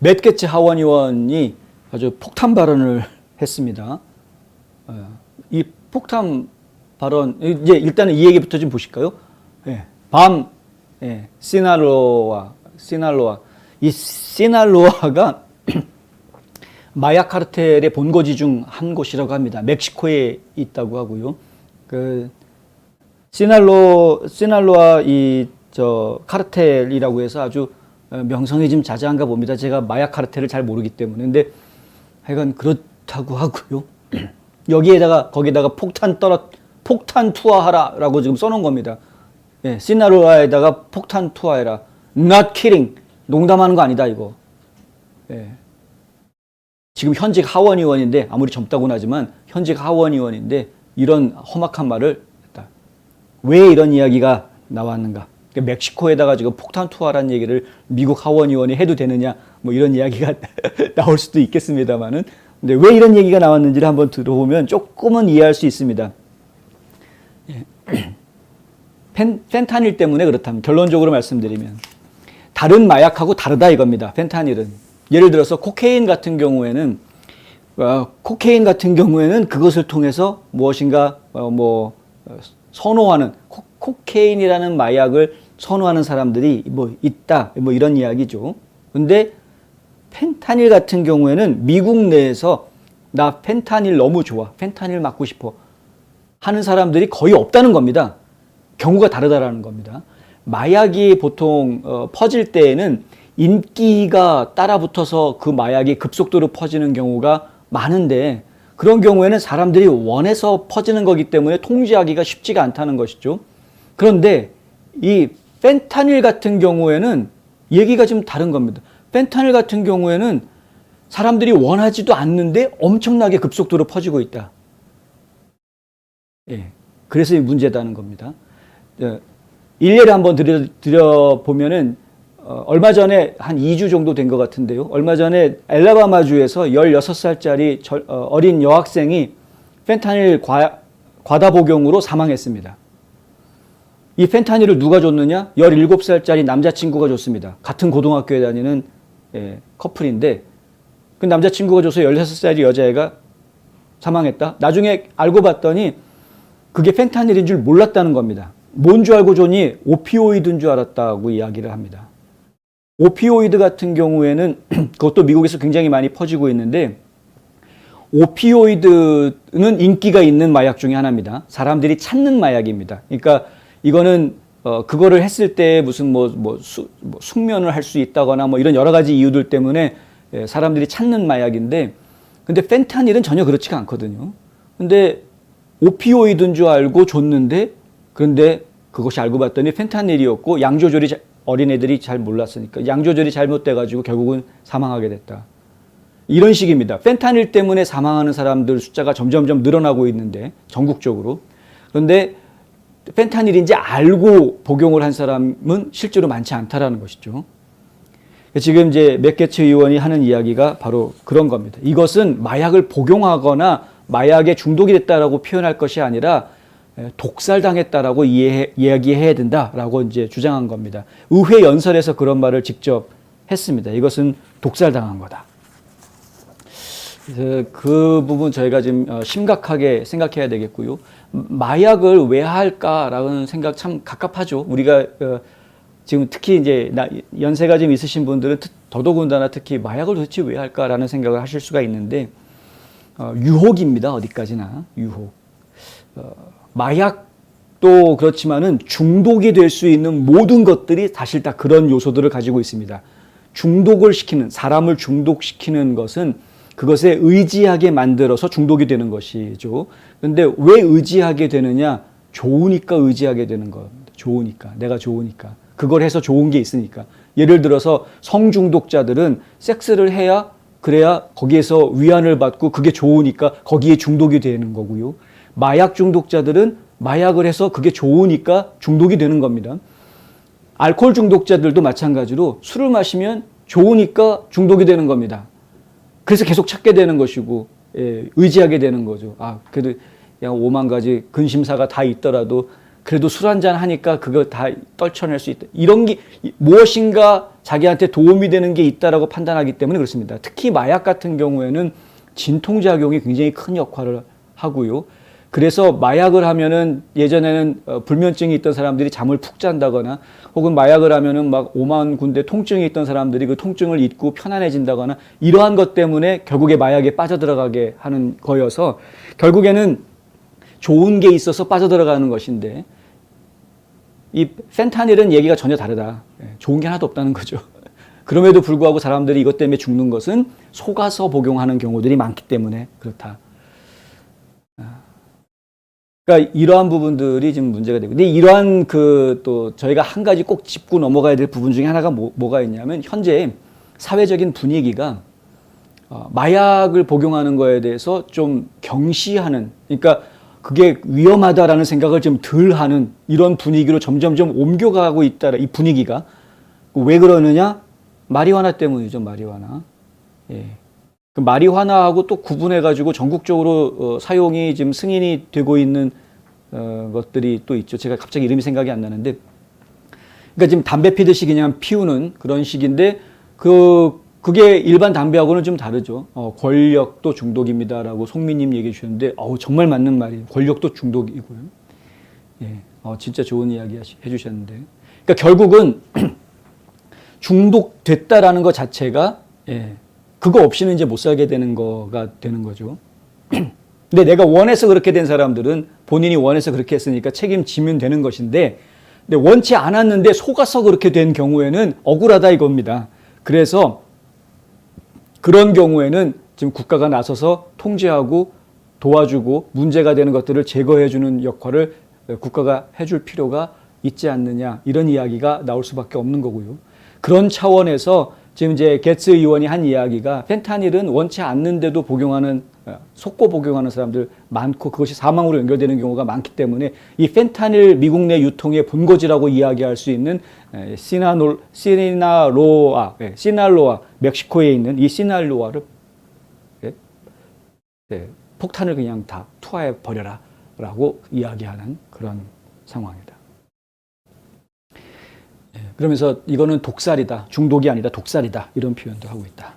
맷 게츠 하원 의원이 아주 폭탄 발언을 했습니다. 이 폭탄 발언, 이제 일단은 이 얘기부터 좀 보실까요? 시날로아. 이 시날로아가 마약 카르텔의 본거지 중 한 곳이라고 합니다. 멕시코에 있다고 하고요. 그 시날로아 카르텔이라고 해서 아주 명성이 좀 자자한가 봅니다. 제가 마약 카르텔을 잘 모르기 때문에. 근데 하여간 그렇다고 하고요. 거기다가 폭탄 투하하라라고 지금 써놓은 겁니다. 시날로아에다가 폭탄 투하해라. Not kidding. 농담하는 거 아니다, 이거. 지금 현직 하원 의원인데, 아무리 젊다고는 하지만 현직 하원 의원인데 이런 험악한 말을 했다. 왜 이런 이야기가 나왔는가? 멕시코에다가 지금 폭탄 투하라는 얘기를 미국 하원 의원이 해도 되느냐? 뭐 이런 이야기가 나올 수도 있겠습니다만은. 근데 왜 이런 얘기가 나왔는지를 한번 들어보면 조금은 이해할 수 있습니다. 펜타닐 때문에 그렇다면, 결론적으로 말씀드리면 다른 마약하고 다르다 이겁니다. 펜타닐은. 예를 들어서 코케인 같은 경우에는 그것을 통해서 무엇인가 선호하는, 코케인이라는 마약을 선호하는 사람들이 있다, 이런 이야기죠. 근데 펜타닐 같은 경우에는 미국 내에서 나 펜타닐 너무 좋아, 펜타닐 맞고 싶어 하는 사람들이 거의 없다는 겁니다. 경우가 다르다라는 겁니다. 마약이 보통 퍼질 때에는 인기가 따라붙어서 그 마약이 급속도로 퍼지는 경우가 많은데, 그런 경우에는 사람들이 원해서 퍼지는 거기 때문에 통제하기가 쉽지가 않다는 것이죠. 그런데 이 펜타닐 같은 경우에는 얘기가 좀 다른 겁니다. 펜타닐 같은 경우에는 사람들이 원하지도 않는데 엄청나게 급속도로 퍼지고 있다. 그래서 문제다는 겁니다. 일례를 한번 드려보면은, 얼마 전에 한 2주 정도 된 것 같은데요. 얼마 전에 엘라바마주에서 16살짜리 어린 여학생이 펜타닐 과다 복용으로 사망했습니다. 이 펜타닐을 누가 줬느냐? 17살짜리 남자친구가 줬습니다. 같은 고등학교에 다니는 커플인데, 그 남자친구가 줘서 16살짜리 여자애가 사망했다? 나중에 알고 봤더니 그게 펜타닐인 줄 몰랐다는 겁니다. 뭔 줄 알고 줬니? 오피오이드인 줄 알았다고 이야기를 합니다. 오피오이드 같은 경우에는 그것도 미국에서 굉장히 많이 퍼지고 있는데, 오피오이드는 인기가 있는 마약 중에 하나입니다. 사람들이 찾는 마약입니다. 그러니까 이거는 그거를 했을 때 무슨 숙면을 할 수 있다거나 이런 여러 가지 이유들 때문에 사람들이 찾는 마약인데, 근데 펜타닐은 전혀 그렇지가 않거든요. 근데 오피오이드인 줄 알고 줬는데, 그런데 그것이 알고 봤더니 펜타닐이었고, 양 조절이 어린애들이 잘 몰랐으니까 양 조절이 잘못돼가지고 결국은 사망하게 됐다. 이런 식입니다. 펜타닐 때문에 사망하는 사람들 숫자가 점점점 늘어나고 있는데, 전국적으로. 그런데 펜타닐인지 알고 복용을 한 사람은 실제로 많지 않다라는 것이죠. 지금 이제 맷 게츠 의원이 하는 이야기가 바로 그런 겁니다. 이것은 마약을 복용하거나 마약에 중독이 됐다라고 표현할 것이 아니라 독살당했다라고 이야기해야 된다라고 이제 주장한 겁니다. 의회 연설에서 그런 말을 직접 했습니다. 이것은 독살당한 거다. 그 부분 저희가 지금 심각하게 생각해야 되겠고요. 마약을 왜 할까라는 생각 참 갑갑하죠. 우리가 지금 특히 이제 연세가 좀 있으신 분들은 더더군다나 특히 마약을 도대체 왜 할까라는 생각을 하실 수가 있는데, 유혹입니다. 어디까지나 유혹. 마약도 그렇지만은 중독이 될 수 있는 모든 것들이 사실 다 그런 요소들을 가지고 있습니다. 사람을 중독시키는 것은 그것에 의지하게 만들어서 중독이 되는 것이죠. 그런데 왜 의지하게 되느냐? 좋으니까 의지하게 되는 겁니다. 내가 좋으니까. 그걸 해서 좋은 게 있으니까. 예를 들어서 성중독자들은 섹스를 해야, 그래야 거기에서 위안을 받고 그게 좋으니까 거기에 중독이 되는 거고요. 마약 중독자들은 마약을 해서 그게 좋으니까 중독이 되는 겁니다. 알코올 중독자들도 마찬가지로 술을 마시면 좋으니까 중독이 되는 겁니다. 그래서 계속 찾게 되는 것이고, 의지하게 되는 거죠. 그래도 5만 가지 근심사가 다 있더라도 그래도 술 한잔 하니까 그거 다 떨쳐낼 수 있다. 이런 게 무엇인가 자기한테 도움이 되는 게 있다라고 판단하기 때문에 그렇습니다. 특히 마약 같은 경우에는 진통작용이 굉장히 큰 역할을 하고요. 그래서 마약을 하면은 예전에는 불면증이 있던 사람들이 잠을 푹 잔다거나 혹은 마약을 하면은 막 오만 군데 통증이 있던 사람들이 그 통증을 잊고 편안해진다거나 이러한 것 때문에 결국에 마약에 빠져들어가게 하는 거여서 결국에는 좋은 게 있어서 빠져들어가는 것인데 이 펜타닐은 얘기가 전혀 다르다. 좋은 게 하나도 없다는 거죠. 그럼에도 불구하고 사람들이 이것 때문에 죽는 것은 속아서 복용하는 경우들이 많기 때문에 그렇다. 그러니까 이러한 부분들이 지금 문제가 되고, 근데 이러한 또 저희가 한 가지 꼭 짚고 넘어가야 될 부분 중에 하나가 뭐가 있냐면 현재 사회적인 분위기가 마약을 복용하는 거에 대해서 좀 경시하는, 그러니까 그게 위험하다라는 생각을 좀 덜 하는 이런 분위기로 점점점 옮겨가고 있다. 이 분위기가 왜 그러느냐? 마리화나 때문이죠. 마리화나. 예. 그 마리화나하고 또 구분해가지고 전국적으로 사용이 지금 승인이 되고 있는 것들이 또 있죠. 제가 갑자기 이름이 생각이 안 나는데, 그러니까 지금 담배 피듯이 그냥 피우는 그런 식인데 그게 일반 담배하고는 좀 다르죠. 권력도 중독입니다라고 송미님 얘기해 주셨는데, 정말 맞는 말이에요. 권력도 중독이고요. 예, 진짜 좋은 이야기 해주셨는데, 그러니까 결국은 중독됐다라는 것 자체가 그거 없이는 이제 못 살게 되는 거가 되는 거죠. 근데 내가 원해서 그렇게 된 사람들은 본인이 원해서 그렇게 했으니까 책임지면 되는 것인데, 근데 원치 않았는데 속아서 그렇게 된 경우에는 억울하다 이겁니다. 그래서 그런 경우에는 지금 국가가 나서서 통제하고 도와주고 문제가 되는 것들을 제거해주는 역할을 국가가 해줄 필요가 있지 않느냐, 이런 이야기가 나올 수밖에 없는 거고요. 그런 차원에서 지금 이제 게츠 의원이 한 이야기가 펜타닐은 원치 않는데도 속고 복용하는 사람들 많고 그것이 사망으로 연결되는 경우가 많기 때문에 이 펜타닐 미국 내 유통의 본거지라고 이야기할 수 있는 시날로아, 멕시코에 있는 이 시날로아를 폭탄을 그냥 다 투하해 버려라 라고 이야기하는 그런 상황입니다. 그러면서 이거는 독살이다, 중독이 아니라 독살이다, 이런 표현도 하고 있다.